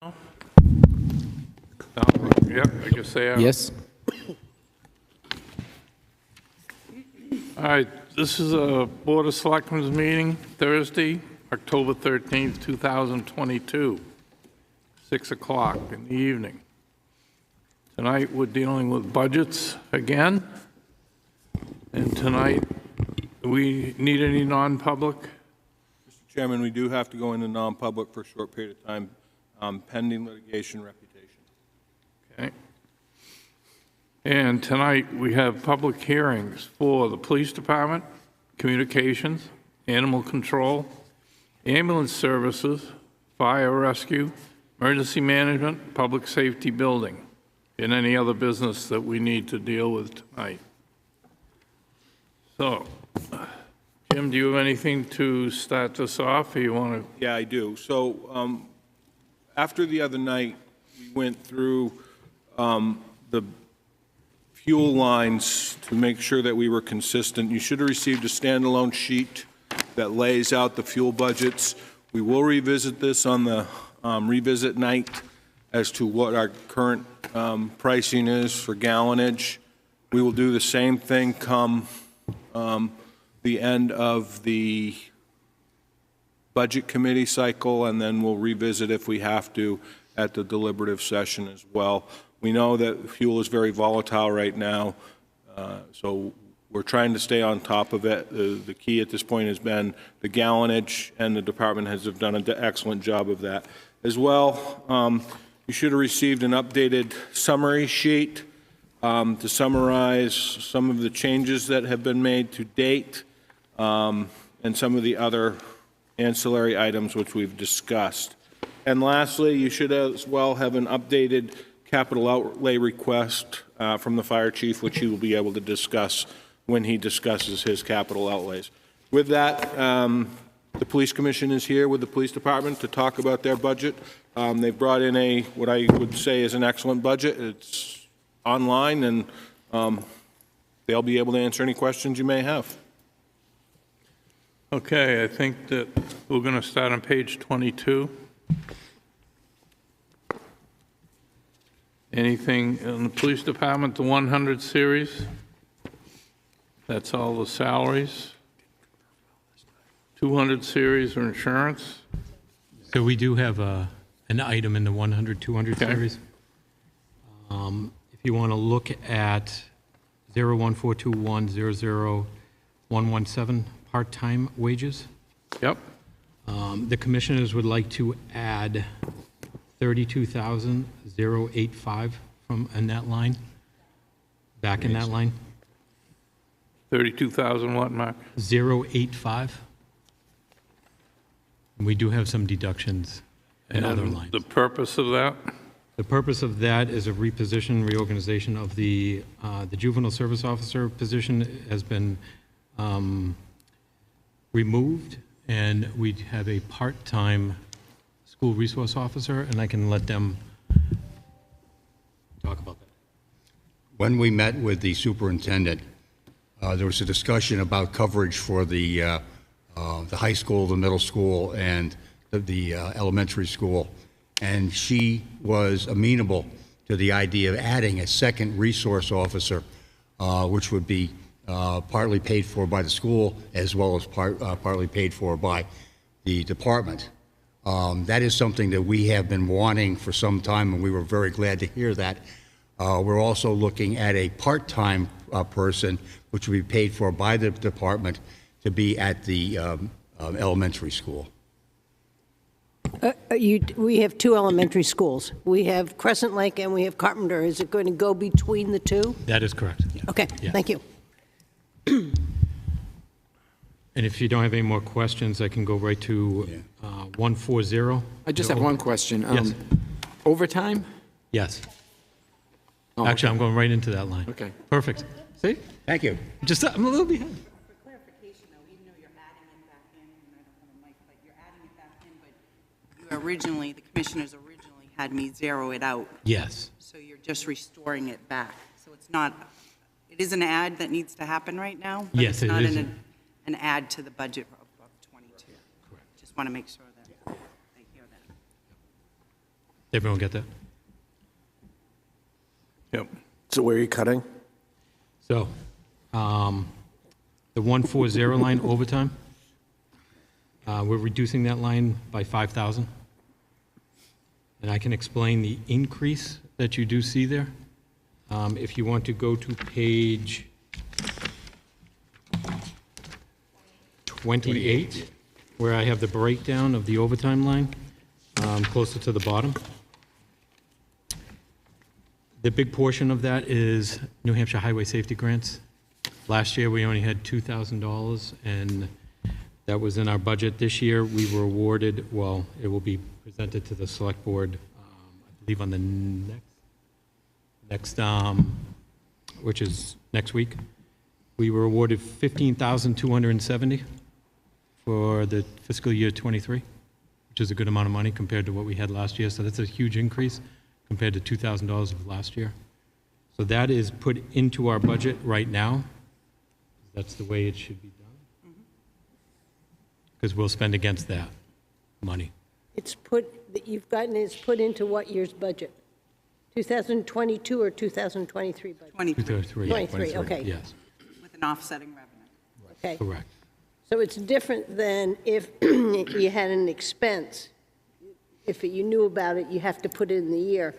No, yep, I guess they are. Yes. All right, this is a Board of Selectmen's meeting, Thursday, October 13th, 2022, 6 o'clock in the evening. Tonight, we're dealing with budgets again. And tonight, do we need any non-public? Mr. Chairman, we do have to go into non-public for a short period of time, pending litigation reputation. Okay. And tonight, we have public hearings for the police department, communications, animal control, ambulance services, fire rescue, emergency management, public safety building, and any other business that we need to deal with tonight. So, Jim, do you have anything to start this off, or you want to? Yeah, I do. So after the other night, we went through the fuel lines to make sure that we were consistent. You should have received a standalone sheet that lays out the fuel budgets. We will revisit this on the revisit night as to what our current pricing is for gallonage. We will do the same thing come the end of the budget committee cycle, and then we'll revisit if we have to at the deliberative session as well. We know that fuel is very volatile right now, so we're trying to stay on top of it. The key at this point has been the gallonage, and the department heads have done an excellent job of that. As well, you should have received an updated summary sheet to summarize some of the changes that have been made to date and some of the other ancillary items which we've discussed. And lastly, you should as well have an updated capital outlay request from the fire chief, which he will be able to discuss when he discusses his capital outlays. With that, the police commission is here with the police department to talk about their budget. They've brought in what I would say is an excellent budget. It's online, and they'll be able to answer any questions you may have. Okay, I think that we're going to start on page 22. Anything in the police department, the 100 series? That's all the salaries. 200 series are insurance. So we do have an item in the 100, 200 Okay. series. If you want to look at 01421001117 part-time wages, Yep. the commissioners would like to add 32,085 from in that line, back in that line. 32,000 what, Mark? 085. And we do have some deductions in other And lines. the purpose of that? The purpose of that is a reposition, reorganization of the juvenile service officer position has been removed, and we have a part-time school resource officer, and I can let them talk about that. When we met with the superintendent, there was a discussion about coverage for the high school, the middle school, and the elementary school, and she was amenable to the idea of adding a second resource officer, which would be partly paid for by the school as well as partly paid for by the department. That is something that we have been wanting for some time, and we were very glad to hear that. We're also looking at a part-time person, which will be paid for by the department, to be at the elementary school. We have two elementary schools. We have Crescent Lake and we have Carpenter. Is it going to go between the two? That is correct. Okay, Yeah. thank you. And if you don't have any more questions, I can go right to 140. I just have one question. Yes. Overtime? Yes. Oh, Actually, I'm going right into that line. Okay. Perfect. See? Thank you. Just, I'm a little behind. For clarification, though, even though you're adding it back in, and I don't have a mic, but you're adding it back in, but you originally, the commissioners originally had me zero it out, Yes. so you're just restoring it back. So it's not, it is an add that needs to happen right now, but Yes, it's it not is. an add to the budget of 22. Correct. Just want to make sure that they hear that. Everyone get that? Yep. So where are you cutting? So, the 140 line overtime, we're reducing that line by 5,000. And I can explain the increase that you do see there. If you want to go to page 28, where I have the breakdown of the overtime line, closer to the bottom. The big portion of that is New Hampshire Highway Safety Grants. Last year, we only had $2,000, and that was in our budget. This year, we were awarded, well, it will be presented to the Select Board, I believe on the next, which is next week. We were awarded $15,270 for the fiscal year '23, which is a good amount of money compared to what we had last year. So that's a huge increase compared to $2,000 of last year. So that is put into our budget right now. That's the way it should be done. Because we'll spend against that money. It's put, that you've gotten, it's put into what year's budget? 2022 or 2023 budget? 23, 23, okay. Yes, with an offsetting revenue. Okay. correct. So it's different than if you had an expense. If you knew about it, you have to put it in the year.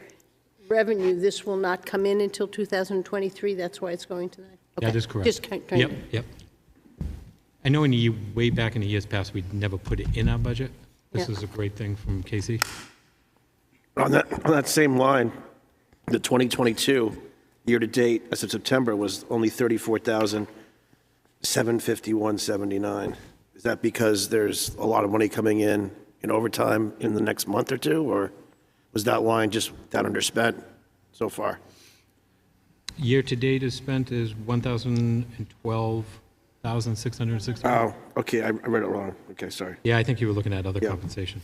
Revenue, this will not come in until 2023, that's why it's going to that? That Okay. is correct. Just trying to- Yep. I know way back in the years past, we'd never put it in our budget. This Yeah. is a great thing from Casey. On that same line, the 2022 year-to-date, as of September, was only $34,751.79. Is that because there's a lot of money coming in overtime in the next month or two, or was that line just that underspent so far? Year-to-date is spent is $1,012,660. Oh, okay, I read it wrong. Okay, sorry. Yeah, I think you were looking at other Yeah. compensation.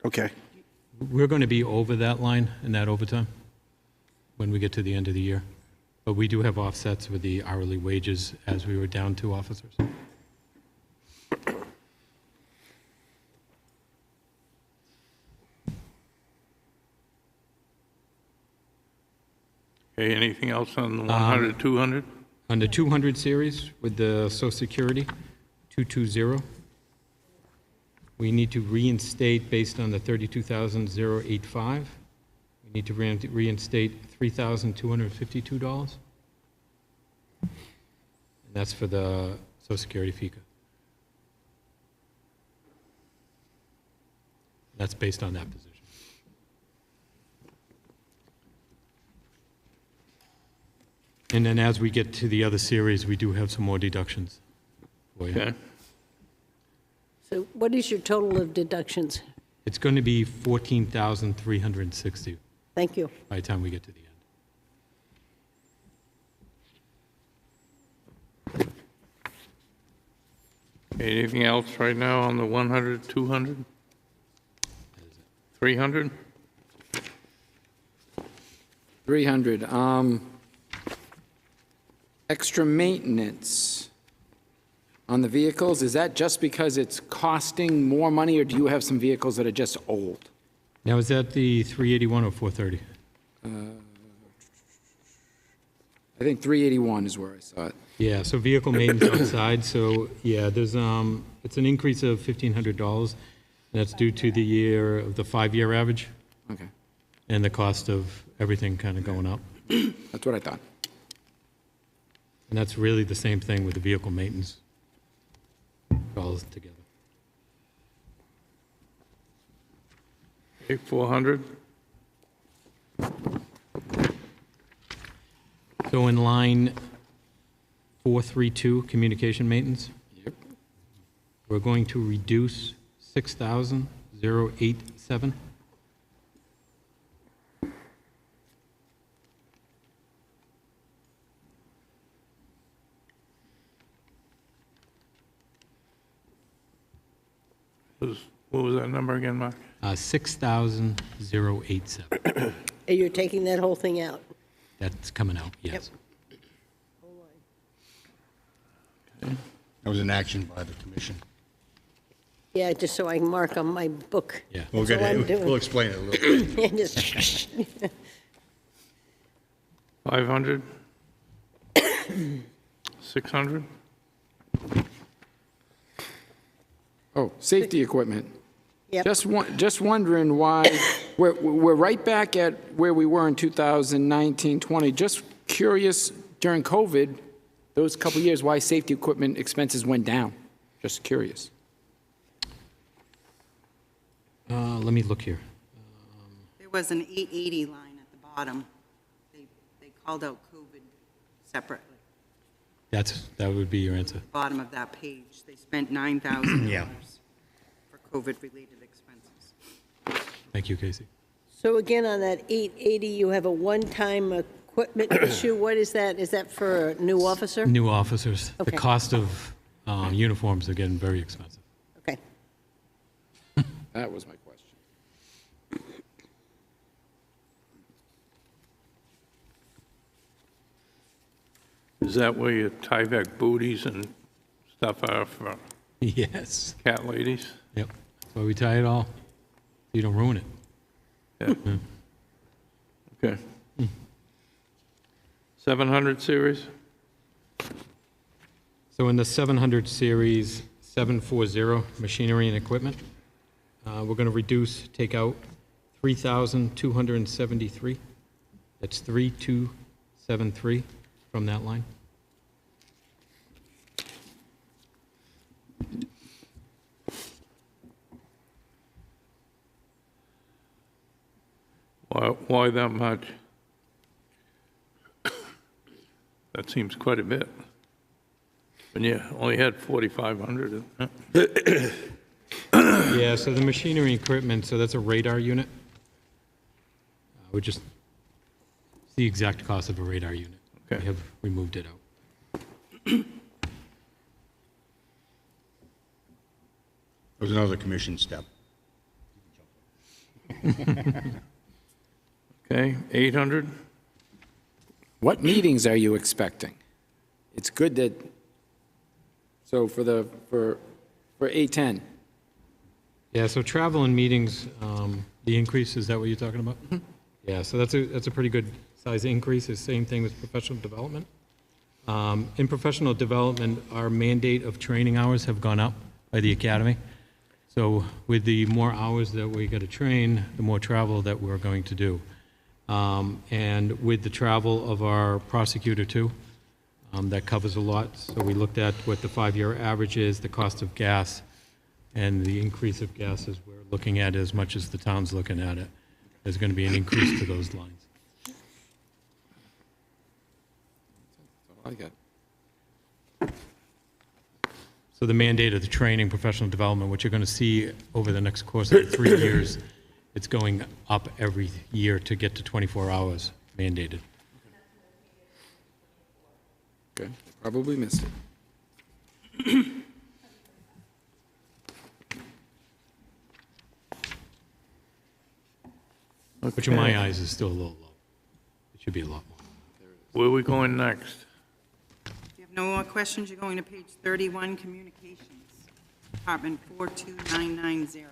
Okay, We're going to be over that line in that overtime when we get to the end of the year. But we do have offsets with the hourly wages as we were down 2 officers. Okay, anything else on the 100, 200? On the 200 series with the Social Security, 220, we need to reinstate based on the 32,085. We need to reinstate $3,252. And that's for the Social Security FICA. That's based on that position. And then as we get to the other series, we do have some more deductions for you. Okay. So what is your total of deductions? It's going to be 14,360 Thank you. by the time we get to the end. Okay, anything else right now on the 100, 200? 300? 300, extra maintenance on the vehicles, is that just because it's costing more money, or do you have some vehicles that are just old? Now, is that the 381 or 430? I think 381 is where I saw it. Yeah, so vehicle maintenance outside, so, yeah, there's, it's an increase of $1,500, and that's due to the year, of the 5-year average, Okay, and the cost of everything kind of going up. that's what I thought. And that's really the same thing with the vehicle maintenance, all together. Okay, 400? So in line 432, communication maintenance, Yep. we're going to reduce 6,087. What was that number again, Mark? 6,087. And you're taking that whole thing out? That's coming out, yes. That was an action by the commission. Yeah, just so I can mark on my book. Yeah. We'll That's all I'm doing. we'll explain it a little bit. Just- 500? 600? Oh, safety equipment. Yep. Just wondering why, we're right back at where we were in 2019, 20. Just curious, during COVID, those couple years, why safety equipment expenses went down. Just curious. Let me look here. There was an 880 line at the bottom. They called out COVID separately. That would be your answer. Bottom of that page, they spent $9,000 Yeah. for COVID-related expenses. Thank you, Casey. So again, on that 880, you have a one-time equipment issue. What is that? Is that for a new officer? New officers. The Okay. cost of uniforms are getting very expensive. Okay. That was my question. Is that where your Tyvek booties and stuff are for Yes. cat ladies? Yep. That's why we tie it all. So you don't ruin it. Yeah. Okay. 700 series? So in the 700 series, 740, machinery and equipment, we're going to take out 3,273. That's 3273 from that line. Why that much? That seems quite a bit. And you only had 4,500. Yeah, so the machinery and equipment, so that's a radar unit. We just, it's the exact cost of a radar unit. Okay. We have removed it out. It was another commission step. Okay, 800? What meetings are you expecting? It's good that, so for 810, Yeah, so travel and meetings, the increase, is that what you're talking about? Yeah, so that's a pretty good size increase. It's the same thing with professional development. In professional development, our mandate of training hours have gone up by the academy. So with the more hours that we got to train, the more travel that we're going to do. And with the travel of our prosecutor too, that covers a lot. So we looked at what the 5-year average is, the cost of gas, and the increase of gases we're looking at as much as the town's looking at it. There's going to be an increase to those lines. I got. So the mandate of the training, professional development, what you're going to see over the next course of the 3 years, it's going up every year to get to 24 hours mandated. Okay, probably missed it. Which in my eyes is still a little low. It should be a lot more. Where are we going next? If you have no more questions, you're going to page 31, Communications, Department 42990.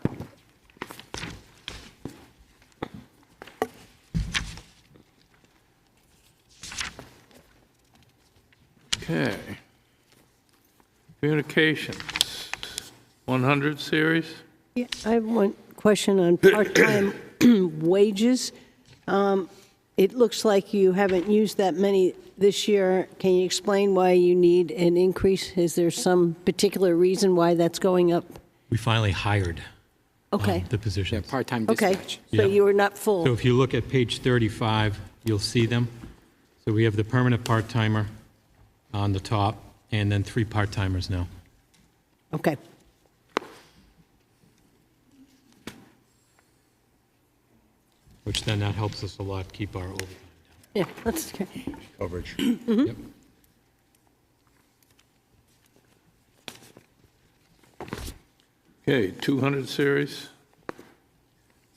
Okay. Communications, 100 series? Yeah, I have one question on part-time wages. It looks like you haven't used that many this year. Can you explain why you need an increase? Is there some particular reason why that's going up? We finally hired Okay, the Yeah, positions. part-time okay. dispatch. So Yeah. you were not So full. if you look at page 35, you'll see them. So we have the permanent part-timer on the top, and then 3 part-timers now. Okay. Which then that helps us a lot keep our overtime Yeah, that's okay. Coverage. down. Yep. Okay, 200 series?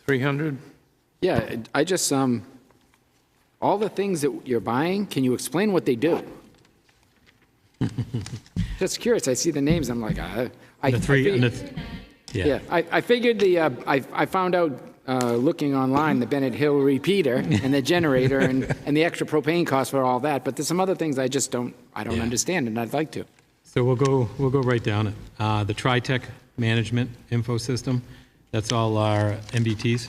300? Yeah, I just, all the things that you're buying, can you explain what they do? Just curious, I see the names, I'm like, The three, and Yeah, I figured I found out, looking online, the Bennett Hill repeater and the generator and the extra propane cost for all that, but there's some other things I just don't understand, and I'd like to. So we'll go right down it. The TriTech Management Info System, that's all our MBTs,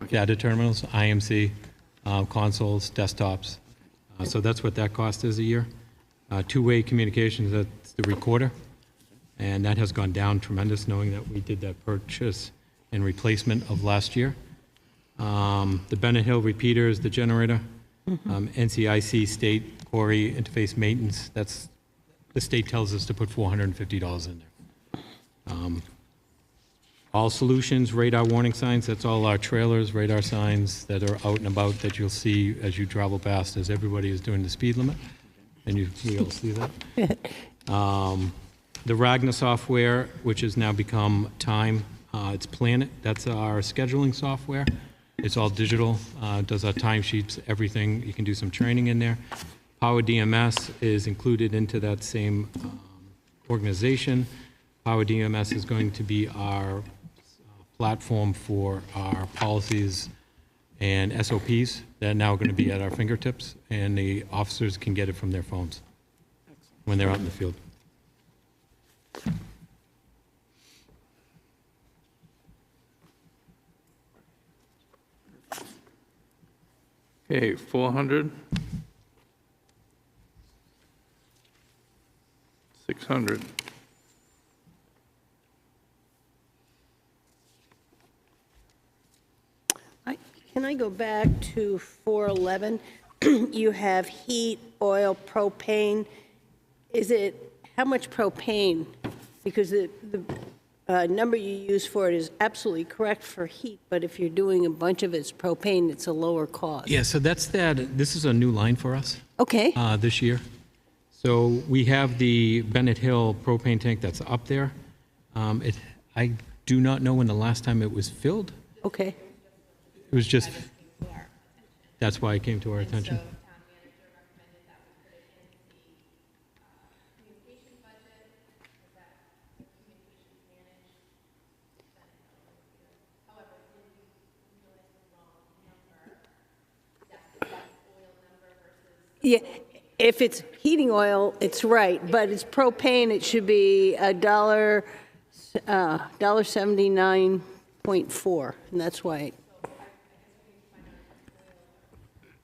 data terminals, IMC, consoles, desktops. So that's what that cost is a year. Two-way communications, that's the recorder, and that has gone down tremendous, knowing that we did that purchase and replacement of last year. The Bennett Hill repeater is the generator. NCIC state quarry interface maintenance, that's, the state tells us to put $450 in there. All solutions, radar warning signs, that's all our trailers, radar signs that are out and about that you'll see as you travel past, as everybody is doing the speed limit, and we all see that. The Ragnar software, which has now become Time, it's Planet, that's our scheduling software. It's all digital, does our timesheets, everything. You can do some training in there. Power DMS is included into that same organization. Power DMS is going to be our platform for our policies and SOPs that are now going to be at our fingertips, and the officers can get it from their phones when they're out in the field. Okay, 400. 600. Can I go back to 411? You have heat, oil, propane. How much propane? Because the number you use for it is absolutely correct for heat, but if you're doing a bunch of it's propane, it's a lower cost. Yeah, so this is a new line for us. Okay. This year. So we have the Bennett Hill propane tank that's up there. I do not know when the last time it was filled. Okay. It was just, that's why it came to our attention. Yeah, if it's heating oil, it's right, but it's propane, it should be $1.79.4, and that's why.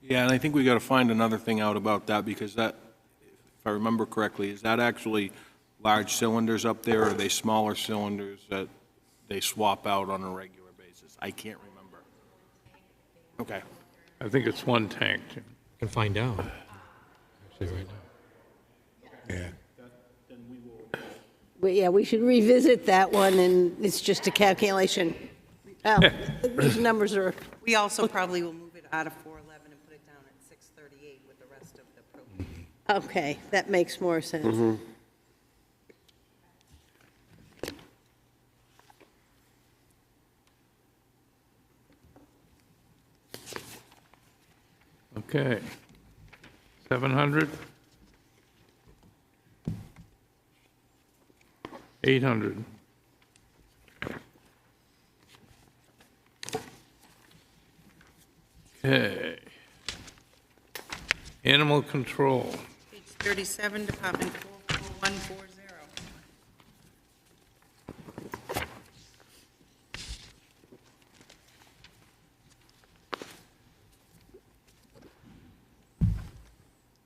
Yeah, and I think we got to find another thing out about that, because that, if I remember correctly, is that actually large cylinders up there, or are they smaller cylinders that they swap out on a regular basis? I can't remember. Okay. I think it's one tank. Can find out. Actually, right now. Yeah. But yeah, we should revisit that one, and it's just a calculation. Well, these numbers are, We also probably will move it out of 411 and put it down at 638 with the rest of the propane. okay, that makes more sense. Okay. 700. 800. Okay. Animal control. Page 37, Department 44140.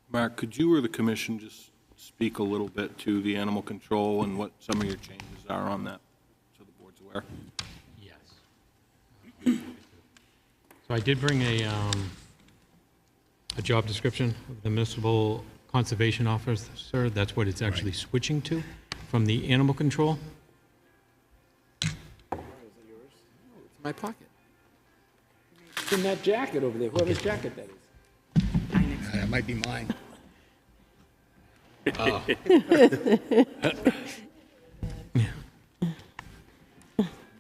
Mark, could you or the commission just speak a little bit to the animal control and what some of your changes are on that, so the board's aware? Yes. So I did bring a job description of the municipal conservation officer. That's what it's actually switching to from the animal control. It's in my pocket. It's in that jacket over there, whoever's jacket that is. That might be mine. We're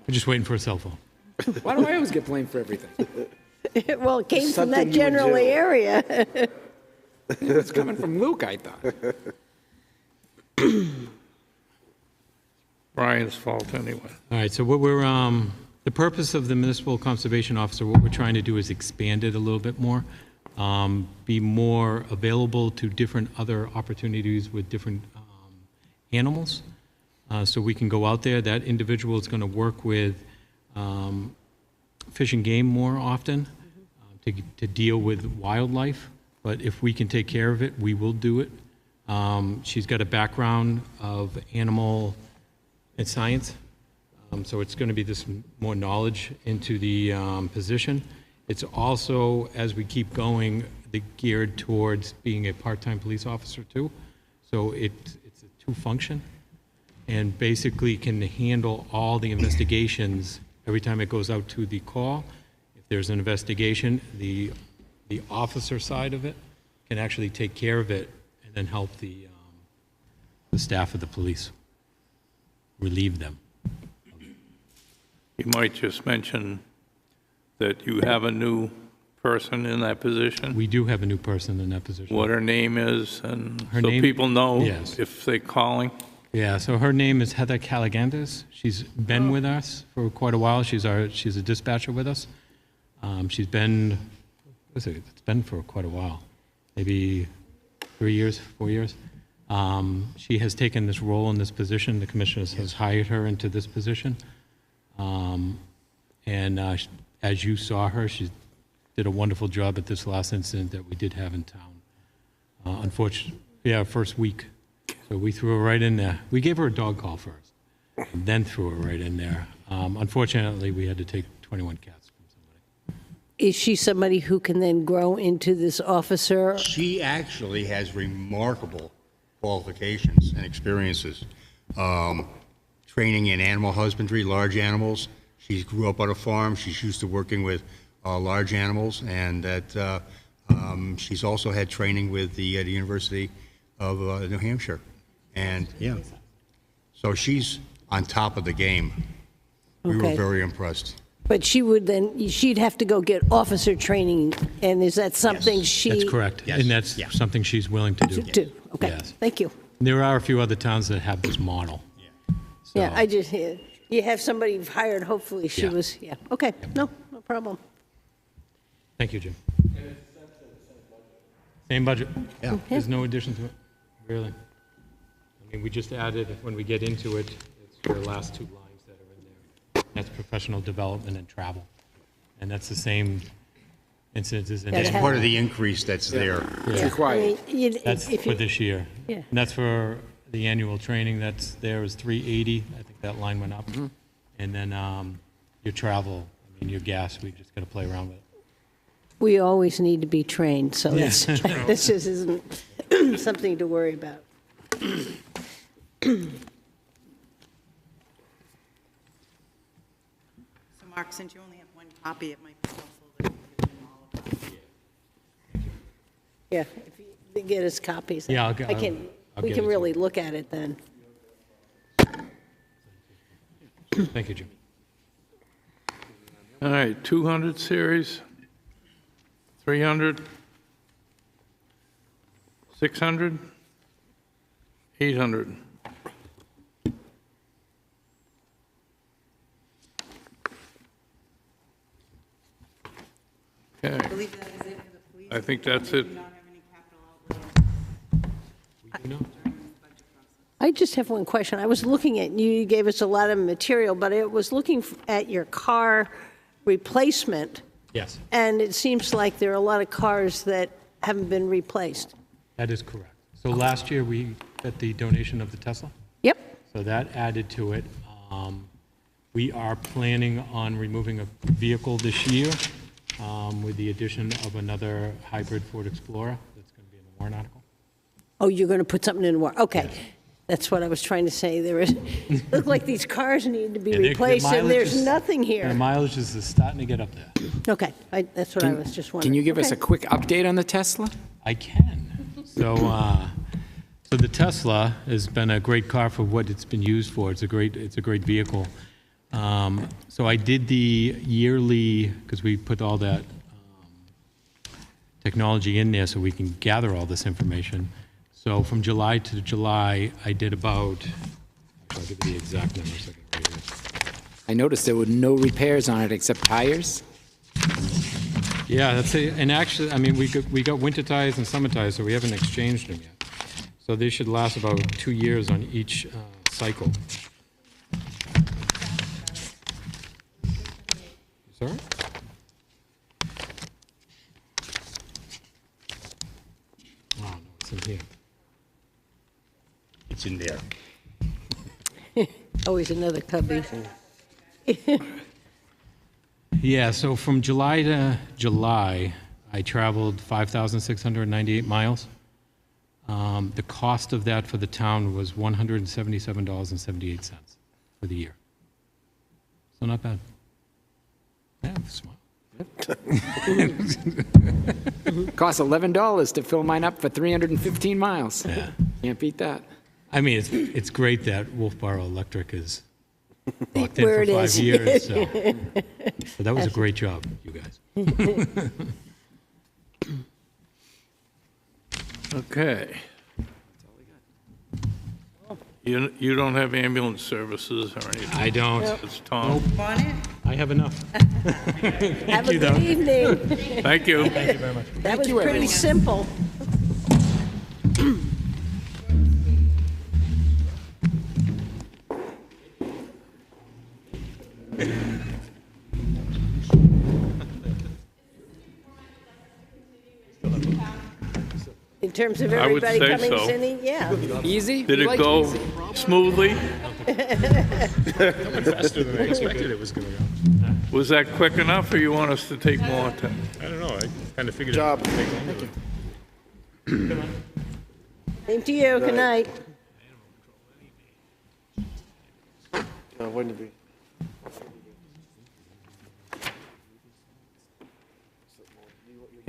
just waiting for a cell phone. Why do I always get blamed for everything? Well, it came from Something that you would general do. area. It's coming from Luke, I thought. Brian's fault anyway. All right, so what we're, the purpose of the municipal conservation officer, what we're trying to do is expand it a little bit more, be more available to different other opportunities with different animals. So we can go out there. That individual is going to work with fish and game more often to deal with wildlife. But if we can take care of it, we will do it. She's got a background of animal and science. So it's going to be this more knowledge into the position. It's also, as we keep going, geared towards being a part-time police officer too. So it's a two-function, and basically can handle all the investigations every time it goes out to the call. If there's an investigation, the officer side of it can actually take care of it and then help the staff of the police, relieve them. You might just mention that you have a new person in that position, We do have a new person in that position. what her name is, and Her so name- people know Yes. if they're calling. Yeah, so her name is Heather Caligantes. She's been with us for quite a while. She's a dispatcher with us. She's been, it's been for quite a while, maybe 3 years, 4 years. She has taken this role in this position. The commissioners has hired her into this position. As you saw her, she did a wonderful job at this last incident that we did have in town. Unfortunately, yeah, first week. So we threw her right in there. We gave her a dog call first, and then threw her right in there. Unfortunately, we had to take 21 cats from somebody. Is she somebody who can then grow into this officer? She actually has remarkable qualifications and experiences. Training in animal husbandry, large animals. She grew up on a farm. She's used to working with large animals, and that she's also had training with the University of New Hampshire. And yeah, so she's on top of the game. We were Okay. very impressed. But she'd have to go get officer training, and is that something she? That's correct. Yes. And that's Yeah. something she's willing to do. Do, okay, Yes. thank you. There are a few other towns that have this model. Yeah, So- I just, you have somebody you've hired, hopefully she Yeah. was, yeah, okay, no problem. Thank you, Jim. Same budget. Yeah. There's no addition to it, really. I mean, we just added, when we get into it, it's the last two lines that are in there. That's professional development and travel. And that's the same incidences in That's have- part of the increase that's there. It's I required. mean, you- That's if for you- this year. Yeah. And that's for the annual training, that's, there is 380, I think that line went up. And then your travel, I mean, your gas, we just got to play around with it. We always need to be trained, so that's, this just isn't something to worry about. So Mark, since you only have one copy, it might be helpful that you give them all of them. Yeah, if you get us copies. Yeah, I can, I'll we get can it to really look at it then. Thank you, Jim. All right, 200 series, 300, 600, 800. I Okay, believe that is it for the police. I think that's it. We do not have any capital outlay You know? during this budget process. I just have one question. I was looking at, you gave us a lot of material, but I was looking at your car replacement, Yes, and it seems like there are a lot of cars that haven't been replaced. that is correct. So last year, we got the donation of the Tesla, Yep, so that added to it. We are planning on removing a vehicle this year with the addition of another hybrid Ford Explorer that's going to be in the warrant article. oh, you're going to put something in the warrant, okay. That's what I was trying to say. There is, look like these cars need to be Yeah, their replaced, and mileage there's is- nothing The here. mileage is starting to get up there. Okay, that's what I was just wondering. Can you give us a Okay. quick update on the Tesla? I can. So the Tesla has been a great car for what it's been used for. It's a great vehicle. So I did the yearly, because we put all that technology in there so we can gather all this information. So from July to July, I did about, I'll give you the exact numbers. I can read it. I noticed there were no repairs on it except tires. Yeah, that's it. And actually, I mean, we got winter tires and summer tires, so we haven't exchanged them yet. So they should last about 2 years on each cycle. Sorry? Oh, no, it's in here. It's in there. Always another cubby. Yeah, so from July to July, I traveled 5,698 miles. The cost of that for the town was $177.78 for the year. So not bad. Yeah, smile. Cost $11 to fill mine up for 315 miles. Yeah. Can't beat that. I mean, it's great that Wolfeboro Electric is locked in Where for it 5 is. years. So that was a great job, you guys. Okay. You don't have ambulance services or anything? I don't. It's Tom. Want it? I have enough. Have a good evening. Thank you. That was you, pretty everyone. simple. In terms of I would everybody say coming, so. Cindy, yeah. Easy? Did We it like go easy. smoothly? Faster than I expected it was going to go. Was that quick enough, or you want us to take more time? I don't know, I kind of figured Job. Same to you, good night. When did we?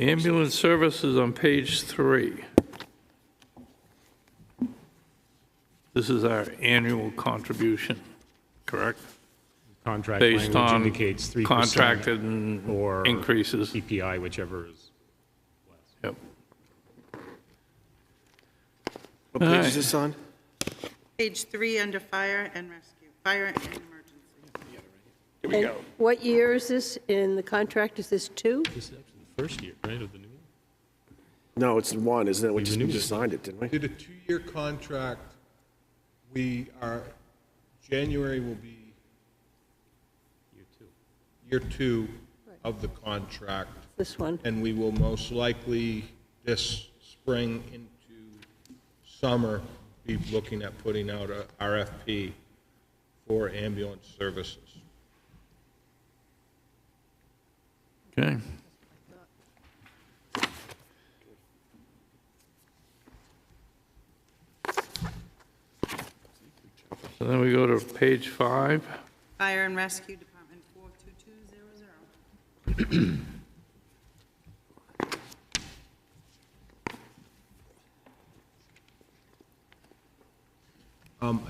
Ambulance services on page 3. This is our annual contribution, correct? Contract Based language on indicates 3%. contracted and or increases. CPI, whichever is Yep. What All page right. is this on? Page 3 under fire and rescue, fire and emergency. And what year is this in the contract? Is this 2? This is actually the first year, right, of the new one? No, it's one, isn't it? We renewed just it. signed it, didn't we? Did a 2-year contract, January will be year 2 of the contract, This one. and we will most likely this spring into summer be looking at putting out a RFP for ambulance services. Okay. So then we go to page 5. Fire and rescue department 42200.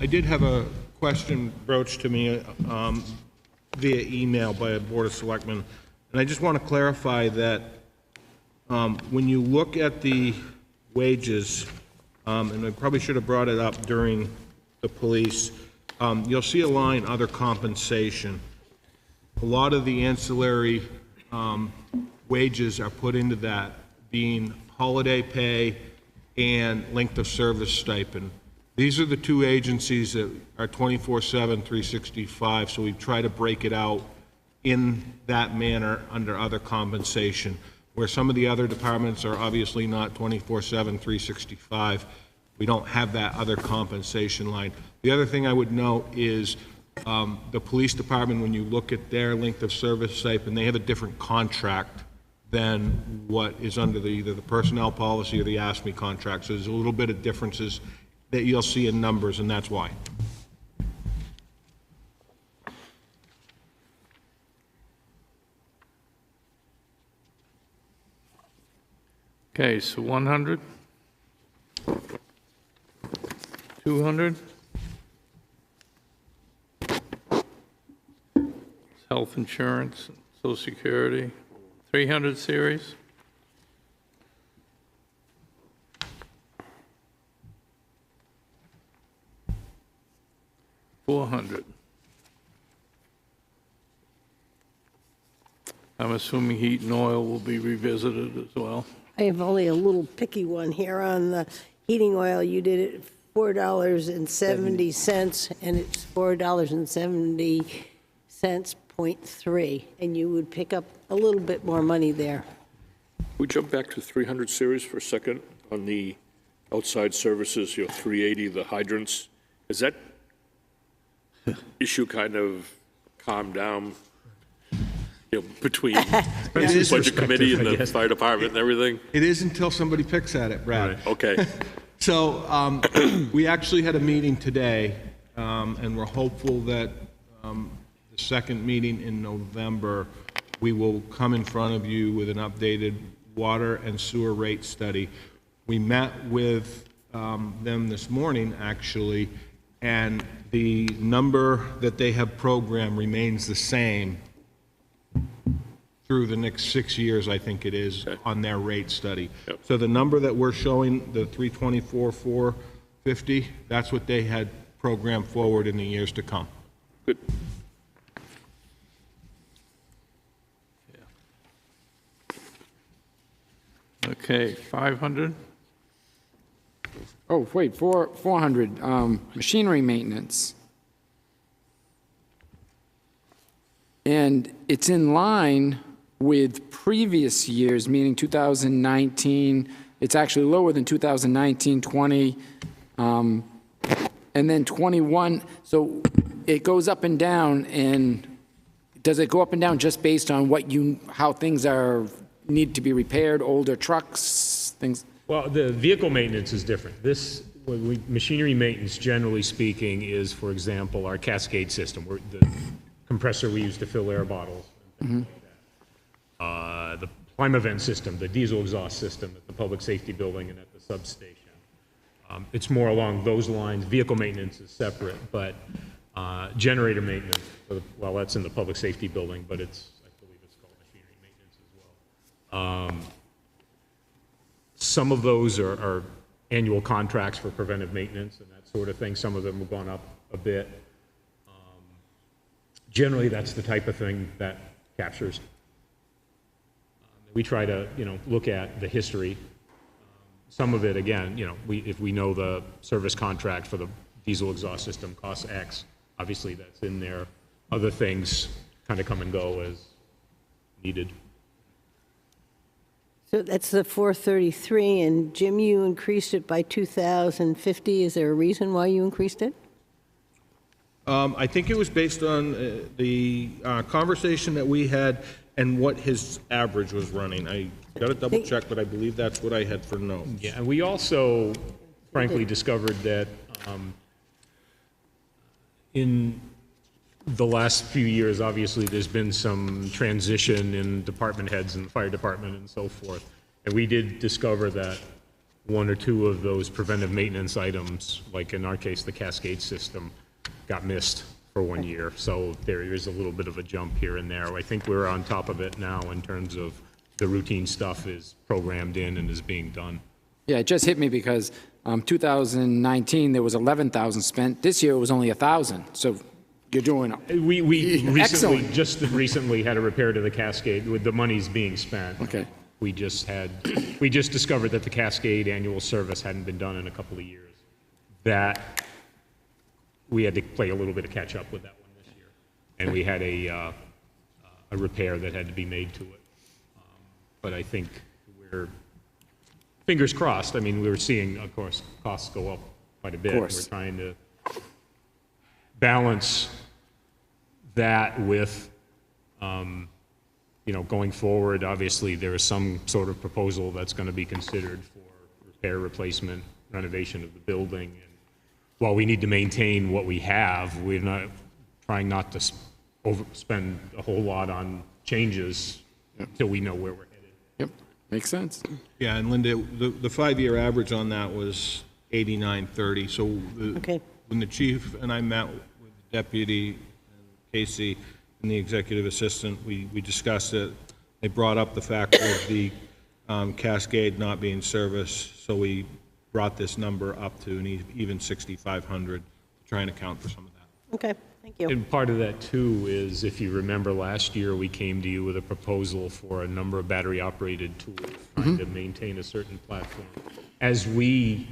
I did have a question broached to me via email by a Board of Selectmen, and I just want to clarify that when you look at the wages, and I probably should have brought it up during the police, you'll see a line, other compensation. A lot of the ancillary wages are put into that, being holiday pay and length of service stipend. These are the two agencies that are 24/7, 365, so we try to break it out in that manner under other compensation, where some of the other departments are obviously not 24/7, 365. We don't have that other compensation line. The other thing I would note is the police department, when you look at their length of service stipend, they have a different contract than what is under either the personnel policy or the ASME contract. So there's a little bit of differences that you'll see in numbers, and that's why. Okay, so 100? 200? Health insurance, Social Security. 300 series? 400. I'm assuming heat and oil will be revisited as well. I have only a little picky one here on the heating oil. You did it $4.70, and it's $4.70.3, and you would pick up a little bit more money there. We jump back to 300 series for a second on the outside services, 380, the hydrants. Is that issue kind of calmed down, between the budget committee and the fire department and everything? It is until somebody picks at it, Brad. Right, okay. So we actually had a meeting today, and we're hopeful that the second meeting in November, we will come in front of you with an updated water and sewer rate study. We met with them this morning, actually, and the number that they have programmed remains the same through the next 6 years, I think it is, on their rate study. Yep. So the number that we're showing, the 324, 450, that's what they had programmed forward in the years to come. Good. Okay, 500. Oh, wait, 400, machinery maintenance. And it's in line with previous years, meaning 2019. It's actually lower than 2019, 20, and then 21. So it goes up and down, and does it go up and down just based on how things need to be repaired, older trucks, things? Well, the vehicle maintenance is different. Machinery maintenance, generally speaking, is, for example, our cascade system, the compressor we use to fill air bottles. And things like that. The Plymavent system, the diesel exhaust system at the public safety building and at the substation. It's more along those lines. Vehicle maintenance is separate, but generator maintenance, well, that's in the public safety building, but I believe it's called machinery maintenance as well. Some of those are annual contracts for preventive maintenance and that sort of thing. Some of them have gone up a bit. Generally, that's the type of thing that captures. We try to, look at the history. Some of it, again, if we know the service contract for the diesel exhaust system costs X, obviously that's in there. Other things kind of come and go as needed. So that's the 433, and Jim, you increased it by 2,050. Is there a reason why you increased it? I think it was based on the conversation that we had and what his average was running. I got to double check, but I believe that's what I had for notes. Yeah, and we also, frankly, discovered that in the last few years, obviously, there's been some transition in department heads in the fire department and so forth. And we did discover that one or two of those preventive maintenance items, like in our case, the cascade system, got missed for 1 year. So there is a little bit of a jump here and there. I think we're on top of it now in terms of the routine stuff is programmed in and is being done. Yeah, it just hit me because 2019, there was 11,000 spent. This year, it was only 1,000. So you're doing We recently, excellent. just recently had a repair to the cascade with the monies being spent. Okay. We just discovered that the cascade annual service hadn't been done in a couple of years. That we had to play a little bit of catch up with that one this year. And we had a repair that had to be made to it. But I think we're, fingers crossed, I mean, we were seeing, of course, costs go up quite a bit. Of course. We're trying to balance that with, going forward. Obviously, there is some sort of proposal that's going to be considered for repair, replacement, renovation of the building. And while we need to maintain what we have, we're not trying not to overspend a whole lot on changes until we know where we're headed. Yep, makes sense. Yeah, and Linda, the 5-year average on that was 8930. So when the chief and I met with the deputy, and Casey, and the executive assistant, we discussed it. They brought up the fact of the cascade not being serviced, so we brought this number up to an even 6,500 to try and account for some of that. Okay, thank you. And part of that, too, is if you remember last year, we came to you with a proposal for a number of battery-operated tools, trying to maintain a certain platform. As we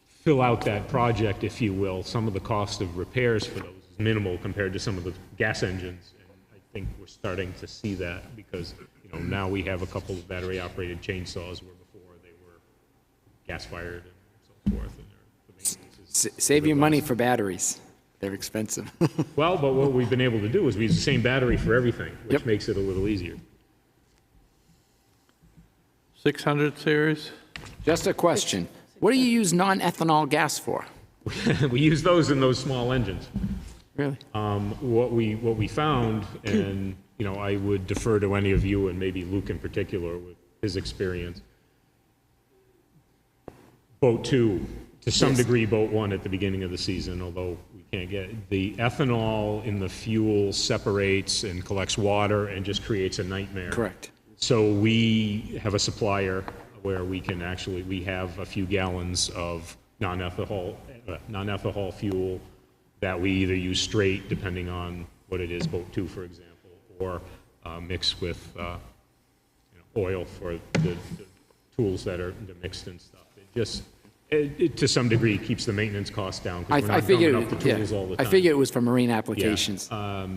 fill out that project, if you will, some of the cost of repairs for those is minimal compared to some of the gas engines. And I think we're starting to see that because, now we have a couple of battery-operated chainsaws where before they were gas-fired and so forth. And the maintenance is Save your money for batteries. They're expensive. Well, but what we've been able to do is we use the same battery for everything, which Yep. makes it a little easier. 600 series? Just a question. What do you use non-ethanol gas for? We use those in those small engines. Really? What we found, and, I would defer to any of you, and maybe Luke in particular with his experience, Boat 2, to some degree Boat 1 at the beginning of the season, although we can't get, the ethanol in the fuel separates and collects water and just creates a nightmare. Correct. So we have a supplier where we have a few gallons of non-ethanol fuel that we either use straight, depending on what it is, Boat 2, for example, or mix with oil for the tools that are mixed and stuff. It to some degree keeps the maintenance costs down because we're not filling up the tools all the time. I figured it was for marine applications. Yeah.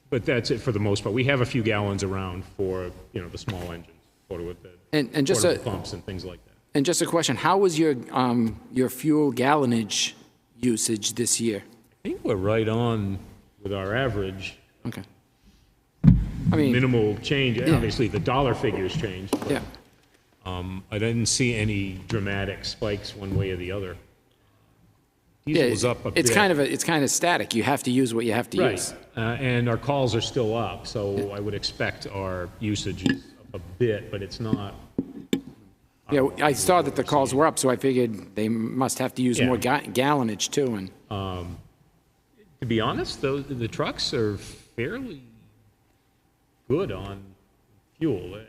But that's it for the most part. We have a few gallons around for, the small engines, And just portable pumps and things like that. And just a question, how was your fuel gallonage usage this year? I think we're right on with our average. Okay. I mean, Minimal change. Obviously, the dollar figures changed. But, yeah. I didn't see any dramatic spikes one way or the other. Diesel was up a bit. It's kind of static. You have to use what you have to use. And our calls are still up, so I would expect our usage is up a bit, but it's not. Yeah, I saw that the calls were up, so I figured they must have to use more gallonage too. And To be honest, though, the trucks are fairly good on fuel.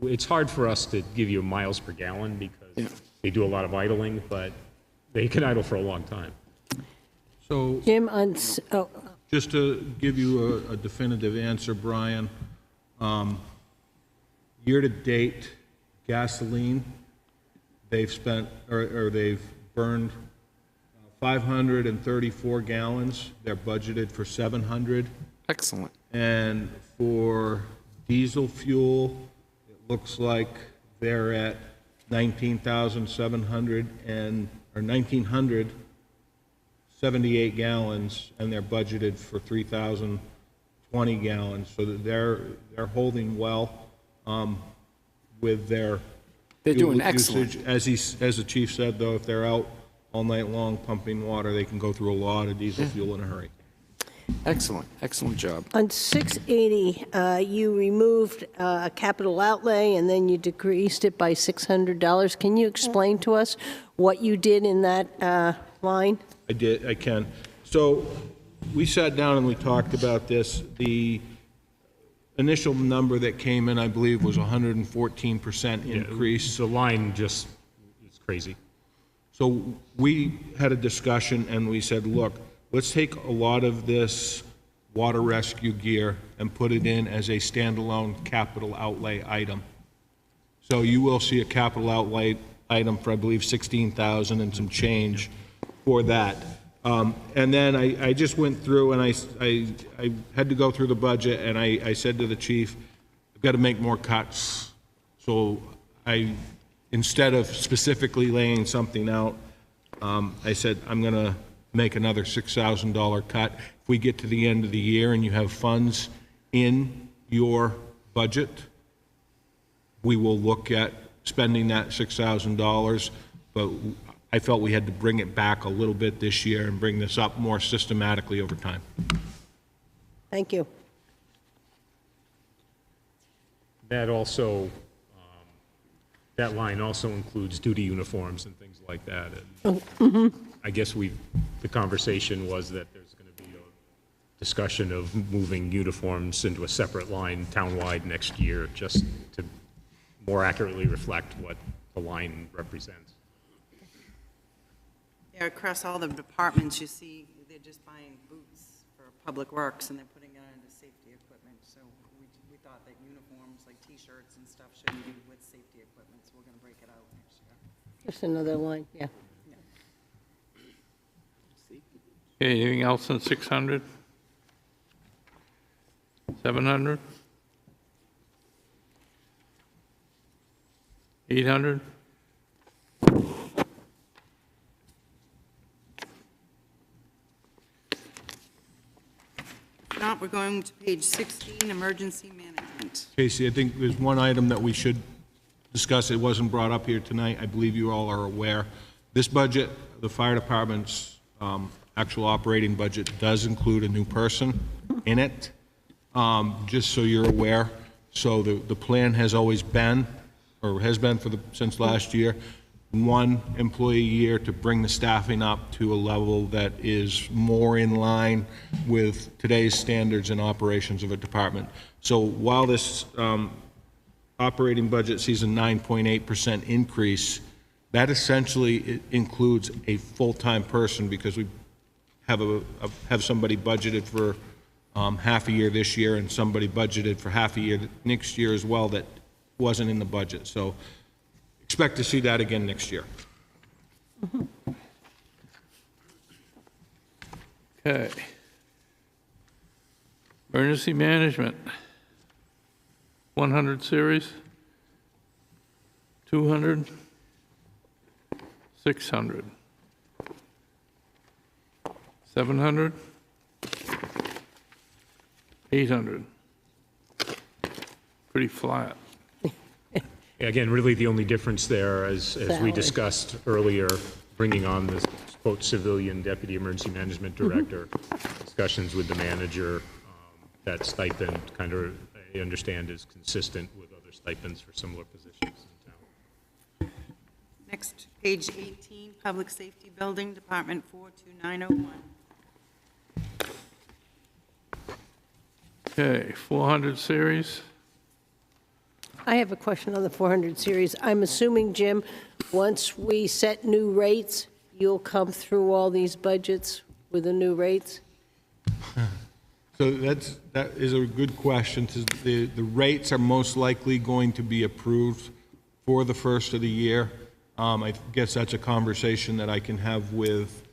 It's hard for us to give you miles per gallon because they do a lot of idling, but they can idle for a long time. So Jim, just to give you a definitive answer, Brian, year-to-date gasoline, they've spent, or they've burned 534 gallons. They're budgeted for 700. excellent. And for diesel fuel, it looks like they're at 1,978 gallons, and they're budgeted for 3,020 gallons. So that they're holding well with their They're fuel doing excellent. usage. As the chief said, though, if they're out all night long pumping water, they can go through a lot of diesel fuel in a hurry. Excellent, excellent job. on 680, you removed a capital outlay and then you decreased it by $600. Can you explain to us what you did in that line? I can. So we sat down and we talked about this. The initial number that came in, I believe, was 114% increase. The line just is crazy. So we had a discussion and we said, look, let's take a lot of this water rescue gear and put it in as a standalone capital outlay item. So you will see a capital outlay item for, I believe, 16,000 and some change for that. And then I just went through and I had to go through the budget and I said to the chief, I've got to make more cuts. So instead of specifically laying something out, I said, I'm going to make another $6,000 cut. If we get to the end of the year and you have funds in your budget, we will look at spending that $6,000, but I felt we had to bring it back a little bit this year and bring this up more systematically over time. Thank you. That also, that line also includes duty uniforms and things like that. And I guess the conversation was that there's going to be a discussion of moving uniforms into a separate line townwide next year, just to more accurately reflect what the line represents. Yeah, across all the departments, you see they're just buying boots for Public Works and they're putting it under safety equipment. So we thought that uniforms, like T-shirts and stuff, shouldn't be with safety equipment, so we're going to break it out next year. Just another line, yeah. Okay, anything else in 600? 700? 800? Now, we're going to page 16, emergency management. Casey, I think there's one item that we should discuss. It wasn't brought up here tonight. I believe you all are aware. This budget, the fire department's actual operating budget does include a new person in it, just so you're aware. So the plan has always been, or has been since last year, one employee a year to bring the staffing up to a level that is more in line with today's standards and operations of a department. So while this operating budget sees a 9.8% increase, that essentially includes a full-time person, because we have somebody budgeted for half a year this year and somebody budgeted for half a year next year as well that wasn't in the budget. So expect to see that again next year. Okay. Emergency management. 100 series. 200. 600. 700. 800. Pretty flat. Again, really the only difference there, as we Salary. discussed earlier, bringing on this, quote, civilian deputy emergency management director, discussions with the manager, that stipend kind of, I understand, is consistent with other stipends for similar positions in town. Next, page 18, public safety building, Department 42901. Okay, 400 series. I have a question on the 400 series. I'm assuming, Jim, once we set new rates, you'll come through all these budgets with the new rates? So that is a good question. The rates are most likely going to be approved for the first of the year. I guess that's a conversation that I can have with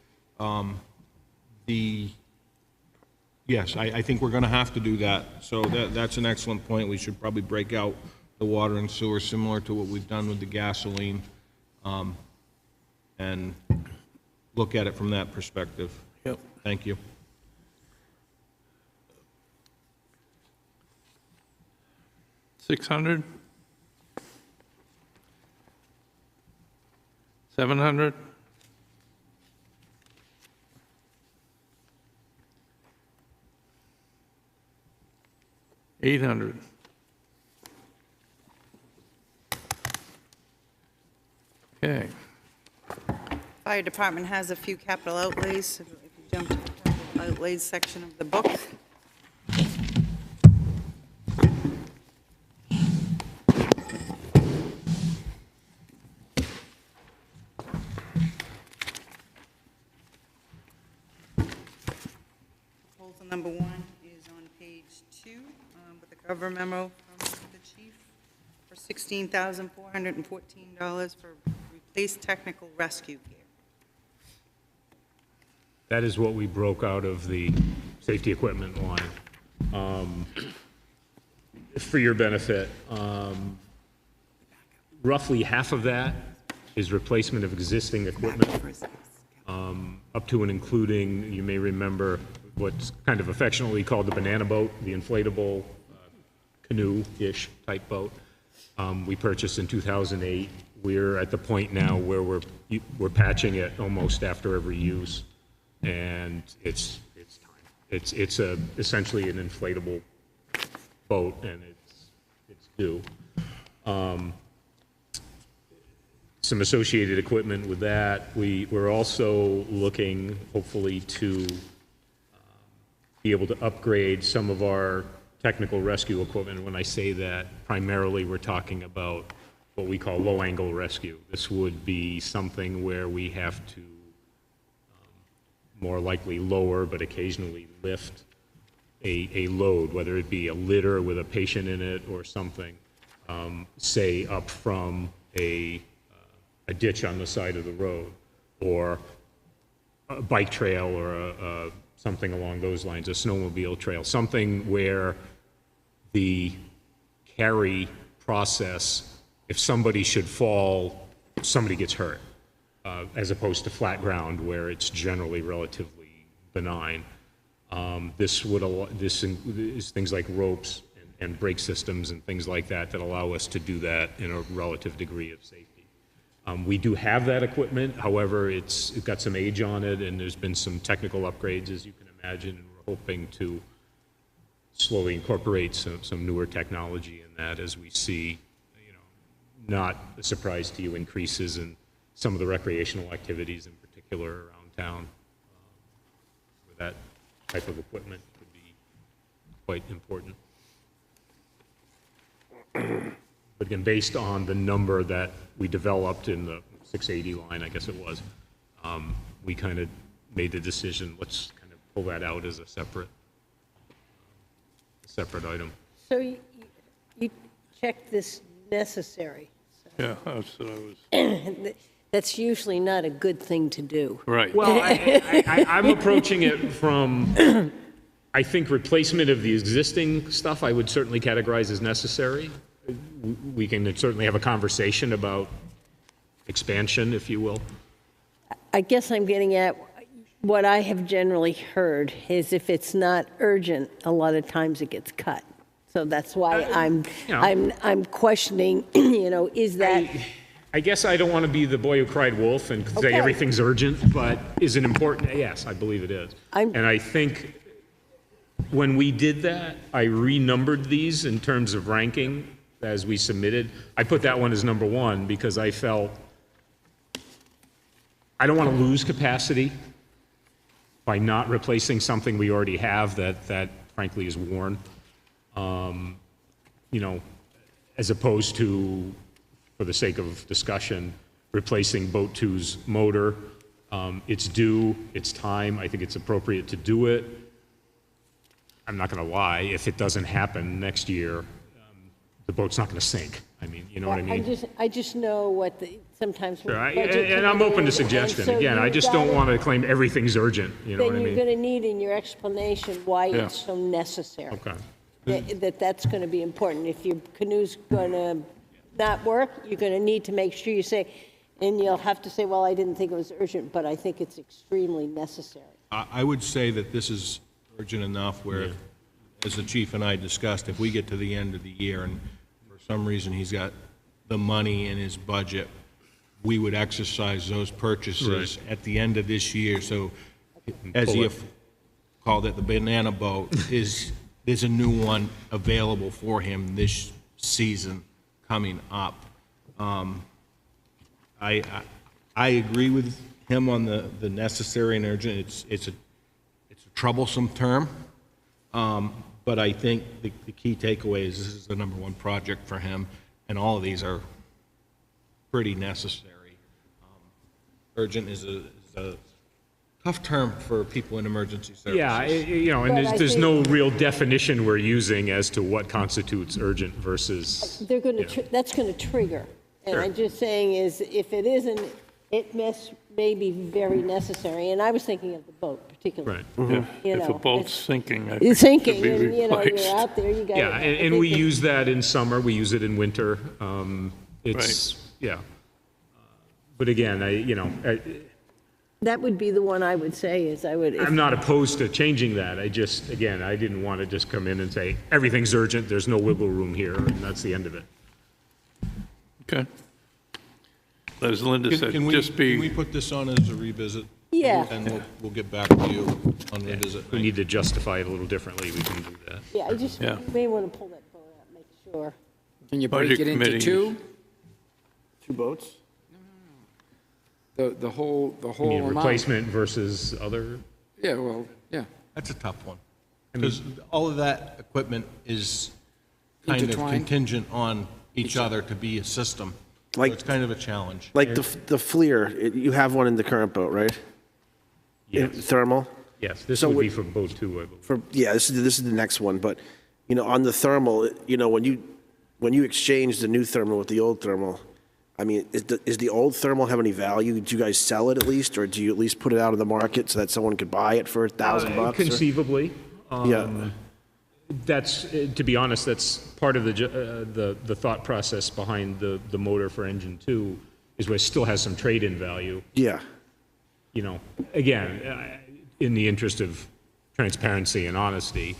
yes, I think we're going to have to do that. So that's an excellent point. We should probably break out the water and sewer similar to what we've done with the gasoline, and look at it from that perspective. Yep. Thank you. $600. 700. 800. Okay. Fire department has a few capital outlays, so if you jump to the capital outlays section of the book. Proposal number 1 is on page 2, with a cover memo from the chief for $16,414 for replace technical rescue gear. That is what we broke out of the safety equipment line. For your benefit, roughly half of that is replacement of existing equipment, up to and including, you may remember, what's kind of affectionately called the banana boat, the inflatable canoe-ish type boat. We purchased in 2008. We're at the point now where we're patching it almost after every use, and it's time. It's essentially an inflatable boat, and it's due. Some associated equipment with that. We're also looking, hopefully, to be able to upgrade some of our technical rescue equipment. When I say that, primarily we're talking about what we call low-angle rescue. This would be something where we have to more likely lower, but occasionally lift a load, whether it be a litter with a patient in it or something, say up from a ditch on the side of the road, or a bike trail, or something along those lines, a snowmobile trail, something where the carry process, if somebody should fall, somebody gets hurt, as opposed to flat ground where it's generally relatively benign. This is things like ropes and brake systems and things like that that allow us to do that in a relative degree of safety. We do have that equipment, however, it's got some age on it, and there's been some technical upgrades, as you can imagine, and we're hoping to slowly incorporate some newer technology in that as we see, not a surprise to you, increases in some of the recreational activities in particular around town, where that type of equipment could be quite important. But again, based on the number that we developed in the 680 line, I guess it was, we kind of made the decision, let's kind of pull that out as a separate item. So you checked this necessary. Yeah, that's what I was, That's usually not a good thing to do. right. Well, I'm approaching it from, I think replacement of the existing stuff I would certainly categorize as necessary. We can certainly have a conversation about expansion, if you will. I guess I'm getting at what I have generally heard is if it's not urgent, a lot of times it gets cut. So that's why I'm questioning, is that... I guess I don't want to be the boy who cried wolf and say Okay. everything's urgent, but is it important? Yes, I believe it is. And I think when we did that, I renumbered these in terms of ranking as we submitted. I put that one as number one because I felt I don't want to lose capacity by not replacing something we already have that frankly is worn. As opposed to, for the sake of discussion, replacing Boat 2's motor. It's due, it's time, I think it's appropriate to do it. I'm not going to lie, if it doesn't happen next year, the boat's not going to sink. I mean, you know what I mean? I just know what sometimes... Sure, and I'm open to suggestion. Again, I just don't want to claim everything's urgent, you know what I Then mean? you're going to need in your explanation why it's so necessary. Okay. That's going to be important. If your canoe's going to not work, you're going to need to make sure you say, and you'll have to say, well, I didn't think it was urgent, but I think it's extremely necessary. I would say that this is urgent enough where, as the chief and I discussed, if we get to the end of the year and for some reason he's got the money in his budget, we would exercise those purchases at the end of this year. So as you called it, the banana boat, there's a new one available for him this season coming up. I agree with him on the necessary and urgent. It's a troublesome term, but I think the key takeaway is this is the number one project for him, and all of these are pretty necessary. Urgent is a tough term for people in emergency services. Yeah, and there's no real definition we're using as to what constitutes urgent versus... They're going to, that's going to trigger. And I'm just saying is, if it isn't, it may be very necessary. And I was thinking of the boat particularly. Right. If a boat's sinking, I think It's it sinking, should be and, replaced. you're out there, you got... Yeah, and we use that in summer, we use it in winter. Yeah. But again, That would be the one I would say is I'm not opposed to changing that. I didn't want to just come in and say, everything's urgent, there's no wiggle room here, and that's the end of it. Okay. As Linda said, Can just we be, put this on as a revisit? Yeah. And we'll get back to you on revisit. If we need to justify it a little differently, we can do that. Yeah, you may want to pull that boat out, make sure. Can you break Budget it into committee. two? Two boats? The whole You mean amount? replacement versus other? Yeah, well, yeah. That's a tough one. Because all of that equipment is kind of Intertwined. contingent on each other to be a system. So Like- it's kind of a challenge. Like the FLIR, you have one in the current boat, right? Yes. Thermal? Yes, this So would be would- for boat two, I believe. Yeah, this is the next one, but, on the thermal, when you exchange the new thermal with the old thermal, I mean, is the old thermal have any value? Do you guys sell it at least, or do you at least put it out on the market so that someone could buy it for $1,000? Conceivably. Yeah, That's, to be honest, that's part of the thought process behind the motor for engine two, is where it still has some trade-in value. yeah, Again, in the interest of transparency and honesty,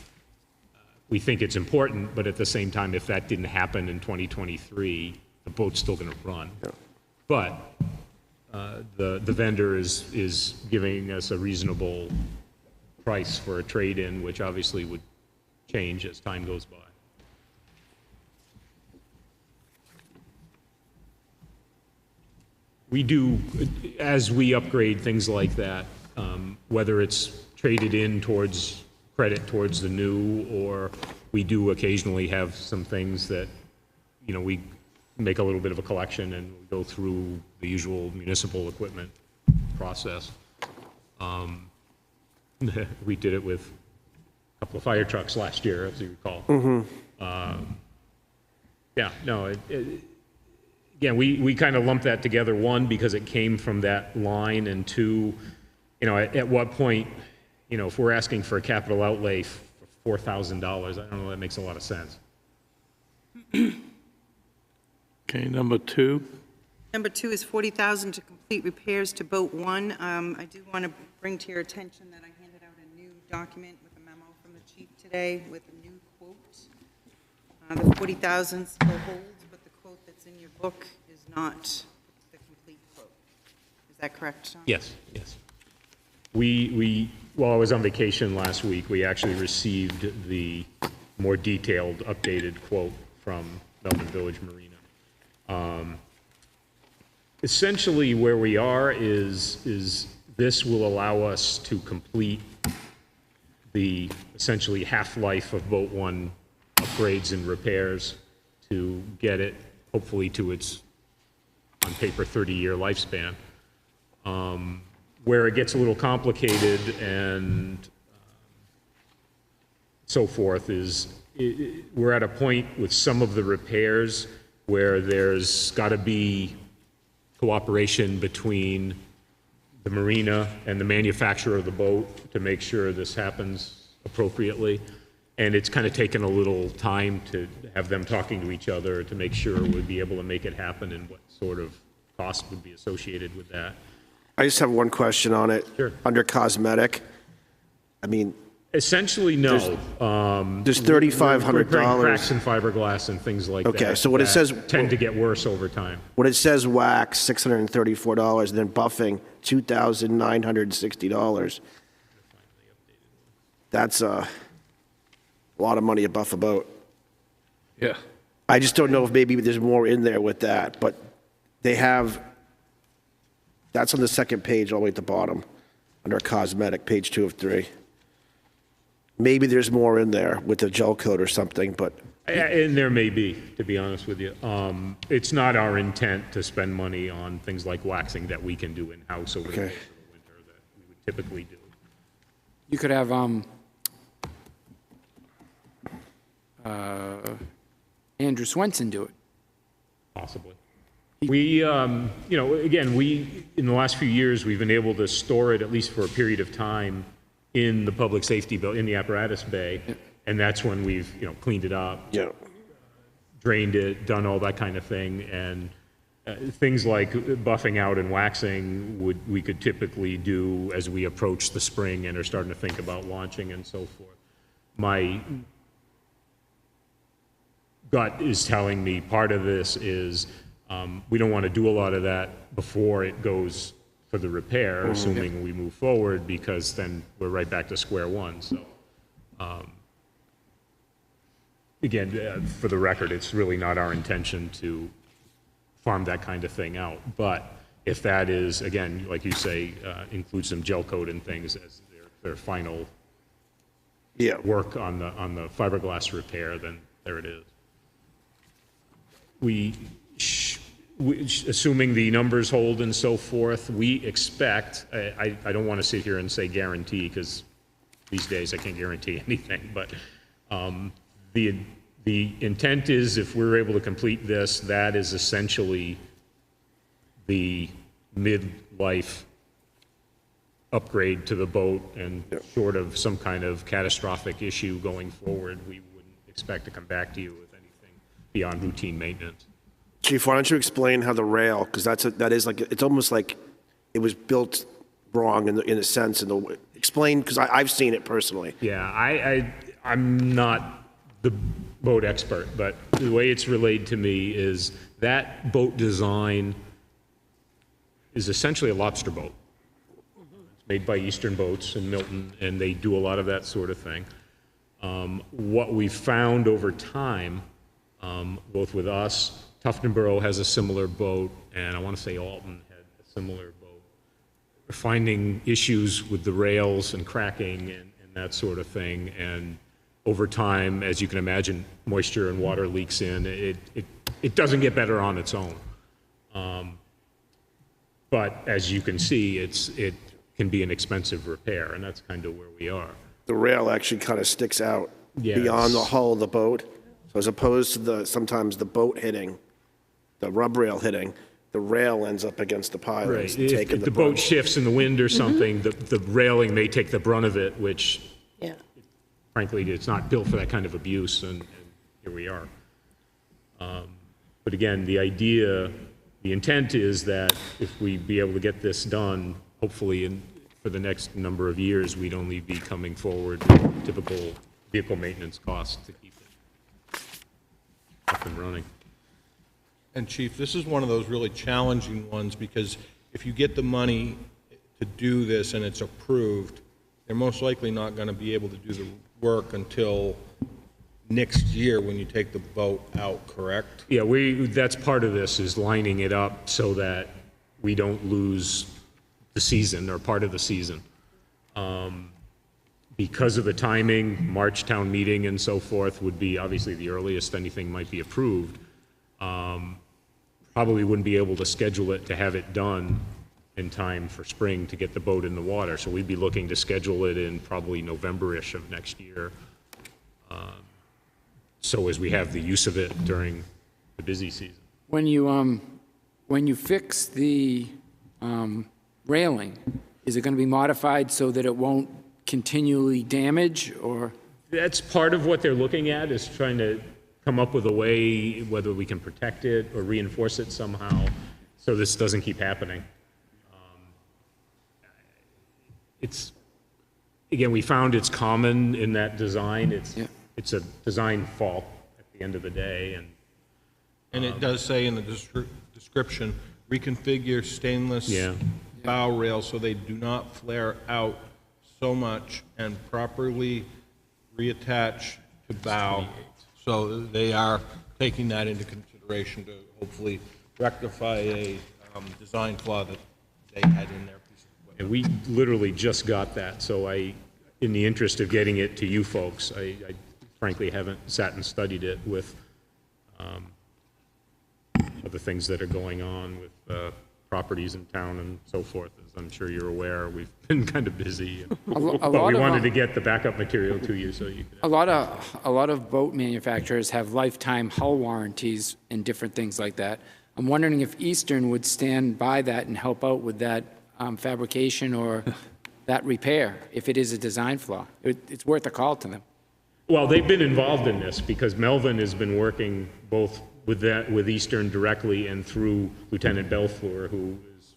we think it's important, but at the same time, if that didn't happen in 2023, the boat's still going to run. Yeah. But the vendor is giving us a reasonable price for a trade-in, which obviously would change as time goes by. We do, as we upgrade things like that, whether it's traded in towards credit towards the new, or we do occasionally have some things that, we make a little bit of a collection and we go through the usual municipal equipment process. We did it with a couple of fire trucks last year, as you recall. Yeah, no, again, we kind of lumped that together, one, because it came from that line, and two, at what point, if we're asking for a capital outlay for $4,000, I don't know, that makes a lot of sense. Okay, number 2. Number 2 is $40,000 to complete repairs to boat 1. I do want to bring to your attention that I handed out a new document with a memo from the chief today with a new quote. The $40,000 still holds, but the quote that's in your book is not the complete quote. Is that correct, Sean? Yes, yes. While I was on vacation last week, we actually received the more detailed, updated quote from Melbourne Village Marina. Essentially, where we are is this will allow us to complete the essentially half-life of Boat 1 upgrades and repairs to get it, hopefully, to its, on paper, 30-year lifespan. Where it gets a little complicated and so forth is we're at a point with some of the repairs where there's got to be cooperation between the marina and the manufacturer of the boat to make sure this happens appropriately. And it's kind of taken a little time to have them talking to each other to make sure we'd be able to make it happen and what sort of cost would be associated with that. I just have one question on it. Sure. Under cosmetic, I mean, Essentially, no. there's $3,500. Repairing cracks in fiberglass and things like that. Okay, so what it that says- tend to get worse over time. when it says wax, $634, and then buffing, $2,960. That's a lot of money to buff a boat. Yeah. I just don't know if maybe there's more in there with that, but they have, that's on the second page all the way at the bottom, under cosmetic, page 2 of 3. Maybe there's more in there with the gel coat or something, but And there may be, to be honest with you. It's not our intent to spend money on things like waxing that we can do in-house over the Okay. course of the winter that we would typically do. You could have Andrew Swenson do it. Possibly. We, again, in the last few years, we've been able to store it, at least for a period of time, in the public safety in the apparatus bay, and that's when we've, cleaned it up, yeah. drained it, done all that kind of thing, and things like buffing out and waxing we could typically do as we approach the spring and are starting to think about launching and so forth. My gut is telling me part of this is we don't want to do a lot of that before it goes for the repair, assuming we move forward, because then we're right back to square one. So, again, for the record, it's really not our intention to farm that kind of thing out. But if that is, again, like you say, includes some gel coat and things as their final work on the fiberglass repair, then there it is. assuming the numbers hold and so forth, we expect, I don't want to sit here and say guarantee, because these days I can't guarantee anything, but the intent is if we're able to complete this, that is essentially the midlife upgrade to the boat, and short of some kind of catastrophic issue going forward, we wouldn't expect to come back to you with anything beyond routine maintenance. Chief, why don't you explain how the rail, because that is like, it's almost like it was built wrong in a sense. Explain, because I've seen it personally. Yeah, I'm not the boat expert, but the way it's relayed to me is that boat design is essentially a lobster boat. It's made by Eastern Boats in Milton, and they do a lot of that sort of thing. What we've found over time, both with us, Tuftonboro has a similar boat, and I want to say Alton had a similar boat. We're finding issues with the rails and cracking and that sort of thing, and over time, as you can imagine, moisture and water leaks in. It doesn't get better on its own. But as you can see, it can be an expensive repair, and that's kind of where we are. The rail actually kind of sticks out Yes. beyond the hull of the boat. So as opposed to sometimes the boat hitting, the rub rail hitting, the rail ends up against the pilings. Right. If the boat shifts in the wind or something, the railing may take the brunt of it, which Yeah. frankly, it's not built for that kind of abuse, and here we are. But again, the intent is that if we be able to get this done, hopefully for the next number of years, we'd only be coming forward with typical vehicle maintenance costs to keep it up and running. And Chief, this is one of those really challenging ones, because if you get the money to do this and it's approved, they're most likely not going to be able to do the work until next year when you take the boat out, correct? Yeah, that's part of this, is lining it up so that we don't lose the season or part of the season. Because of the timing, March town meeting and so forth would be obviously the earliest anything might be approved. Probably wouldn't be able to schedule it to have it done in time for spring to get the boat in the water. So we'd be looking to schedule it in probably November-ish of next year. So as we have the use of it during the busy season. When you fix the railing, is it going to be modified so that it won't continually damage, or? That's part of what they're looking at, is trying to come up with a way, whether we can protect it or reinforce it somehow, so this doesn't keep happening. Again, we found it's common in that design. It's a design fault at the end of the day. And it does say in the description, reconfigure stainless bow rails so they do not flare out so much, and properly reattach to bow. So they are taking that into consideration to hopefully rectify a design flaw that they had in their piece of equipment. And we literally just got that, so in the interest of getting it to you folks, I frankly haven't sat and studied it with other things that are going on with properties in town and so forth. As I'm sure you're aware, we've been kind of busy. But we wanted to get the backup material to you so you could. A lot of boat manufacturers have lifetime hull warranties and different things like that. I'm wondering if Eastern would stand by that and help out with that fabrication or that repair, if it is a design flaw. It's worth a call to them. Well, they've been involved in this because Melvin has been working both with Eastern directly and through Lieutenant Belfour, who is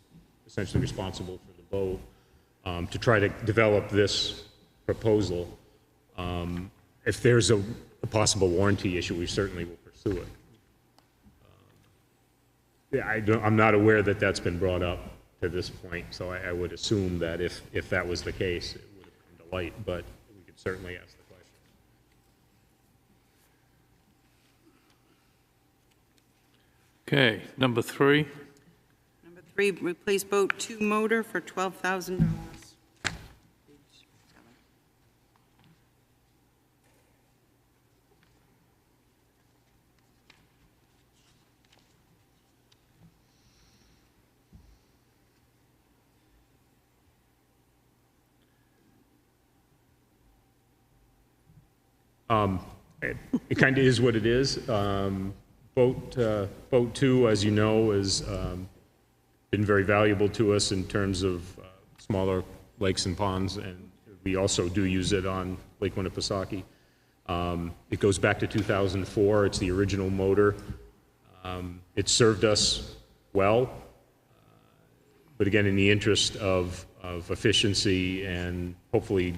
essentially responsible for the boat, to try to develop this proposal. If there's a possible warranty issue, we certainly will pursue it. I'm not aware that that's been brought up to this point, so I would assume that if that was the case, it would have come to light, but we could certainly ask the question. Okay, number 3. Number 3, replace boat 2 motor for $12,000. It kind of is what it is. Boat 2, as you know, has been very valuable to us in terms of smaller lakes and ponds, and we also do use it on Lake Winnipesaukee. It goes back to 2004. It's the original motor. It served us well, but again, in the interest of efficiency and hopefully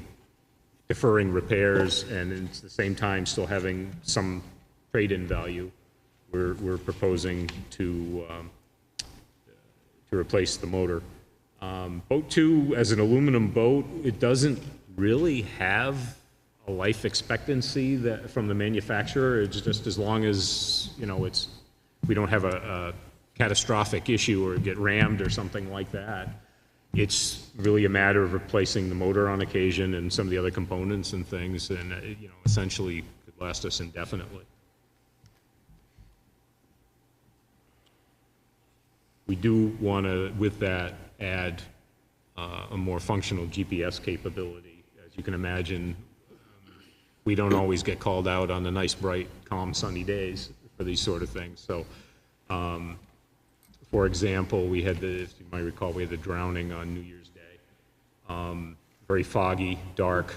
deferring repairs and at the same time still having some trade-in value, we're proposing to replace the motor. Boat 2, as an aluminum boat, it doesn't really have a life expectancy that from the manufacturer. It's just as long as, you know, we don't have a catastrophic issue or get rammed or something like that. It's really a matter of replacing the motor on occasion and some of the other components and things, and you know, essentially could last us indefinitely. We do want to, with that, add a more functional GPS capability. As you can imagine, we don't always get called out on the nice, bright, calm, sunny days for these sort of things. So, for example, we had if you might recall, we had the drowning on New Year's Day. Very foggy, dark.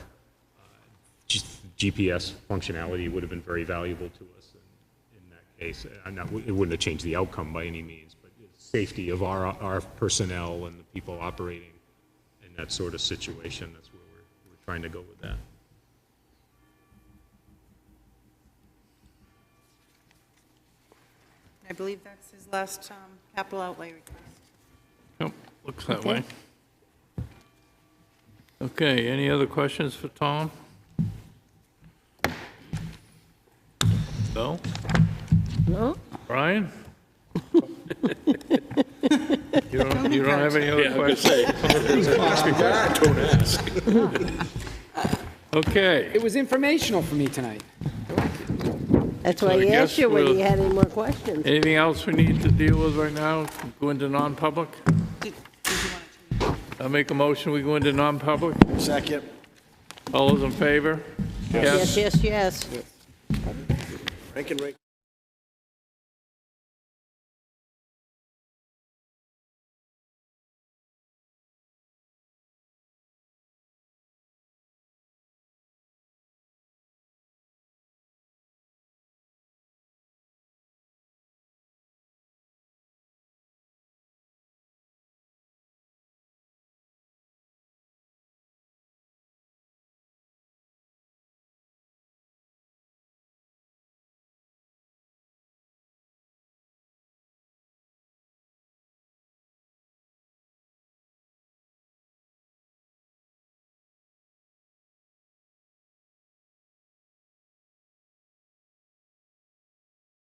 GPS functionality would have been very valuable to us in that case. It wouldn't have changed the outcome by any means, but the safety of our personnel and the people operating in that sort of situation, that's where we're trying to go with that. I believe that's his last capital outlay request. Yep, looks that way. Okay, any other questions for Tom? No? No? Brian? You don't have any other questions? Okay. It was informational for me tonight. That's So why I he asked guess you whether we'll- you had any more questions. Anything else we need to deal with right now? Go into non-public? Did you want to? I'll make a motion, we go into non-public? Second. All those in favor? Yes, yes, yes. Rank and rate.